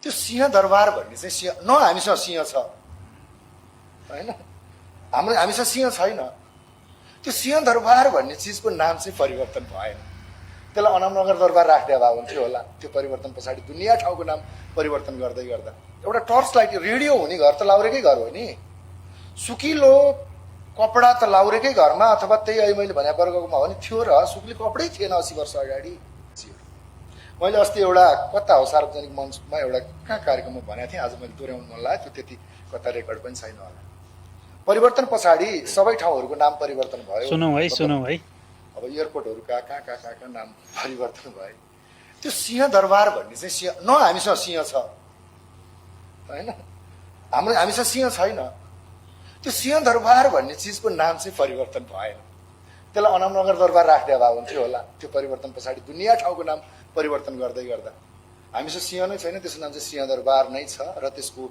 त्यो सिंहदरबार भन्ने चाहिँ सिंह न हामीसँग सिंह छ होइन, हामीसँग सिंह छैन। त्यो सिंहदरबार भन्ने चिजको नाम चाहिँ परिवर्तन भएन। त्यसलाई अनामनगर दरबार राख्दै भए हुन्थ्यो होला। त्यो परिवर्तन पछाडि दुनियाँ ठाउँको नाम परिवर्तन गर्दै गर्दा एउटा टर्च लाइट रेडियो हुने घर त लाउरेकै घर हो नि। सुकिलो कपडा त लाउरेकै घरमा अथवा त्यही अहिले मैले भने वर्गमा हो नि थियो र सुकिलो कपडै थिएन 80 वर्ष अगाडि। मैले अस्ति एउटा कता हो सार्वजनिक मञ्चमा एउटा कहाँ कार्यक्रममा भनेको थिएँ, आज मैले दोहोऱ्याउनु मन लाग्यो, त्यो त्यति कता रेकर्ड पनि छैन होला। परिवर्तन पछाडि सबै ठाउँहरूको नाम परिवर्तन भयो। सुनौ है अब एयरपोर्टहरू कहाँ नाम परिवर्तन भयो। त्यो सिंहदरबार भन्ने चाहिँ सिंह न हामीसँग सिंह छ होइन, हामीसँग सिंह छैन। त्यो सिंहदरबार भन्ने चिजको नाम चाहिँ परिवर्तन भएन। त्यसलाई अनामनगर दरबार राख्दै भए हुन्थ्यो होला। त्यो परिवर्तन पछाडि दुनियाँ ठाउँको नाम परिवर्तन गर्दै गर्दा हामीसँग सिंह नै छैन, त्यसको नाम चाहिँ सिंहदरबार नै छ। र त्यसको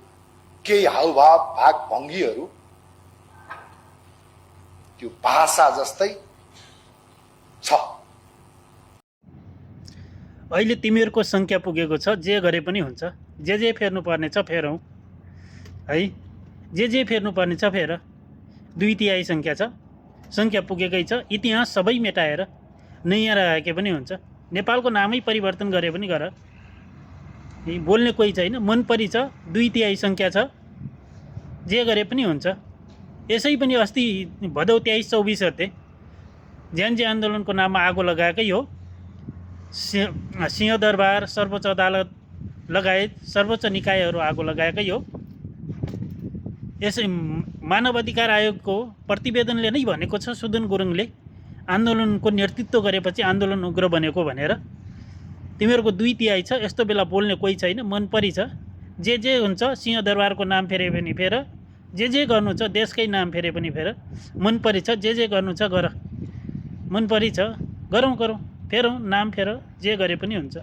केही हावभाव भाग भङ्गीहरू त्यो भाषा जस्तै छ। अहिले तिमीहरूको सङ्ख्या पुगेको छ, जे गरे पनि हुन्छ। जे फेर्नुपर्ने छ फेरौँ है, जे फेर्नुपर्ने छ फेर। 2/3 सङ्ख्या छ, सङ्ख्या पुगेकै छ। इतिहास सबै मेटाएर नयाँ राखे पनि हुन्छ। नेपालको नामै परिवर्तन गरे पनि गर, बोल्ने कोही छैन। मनपरी छ, 2/3 सङ्ख्या छ, जे गरे पनि हुन्छ। यसै पनि अस्ति भदौ 23-24 गते ज्यानजी आन्दोलनको नाममा आगो लगाएकै हो। सिंहदरबार, सर्वोच्च अदालत लगायत सर्वोच्च निकायहरू आगो लगाएकै हो। यसै मानव अधिकार आयोगको प्रतिवेदनले नै भनेको छ, सुदन गुरुङले आन्दोलनको नेतृत्व गरेपछि आन्दोलन उग्र बनेको भनेर। तिमीहरूको 2/3 छ, यस्तो बेला बोल्ने कोही छैन। मनपरी छ, जे हुन्छ। सिंहदरबारको नाम फेरे पनि फेर, जे गर्नु छ। देशकै नाम फेरे पनि फेर। मनपरी छ, जे गर्नु छ गर। मनपरी छ, गरौँ फेरौँ, नाम फेर, जे गरे पनि हुन्छ।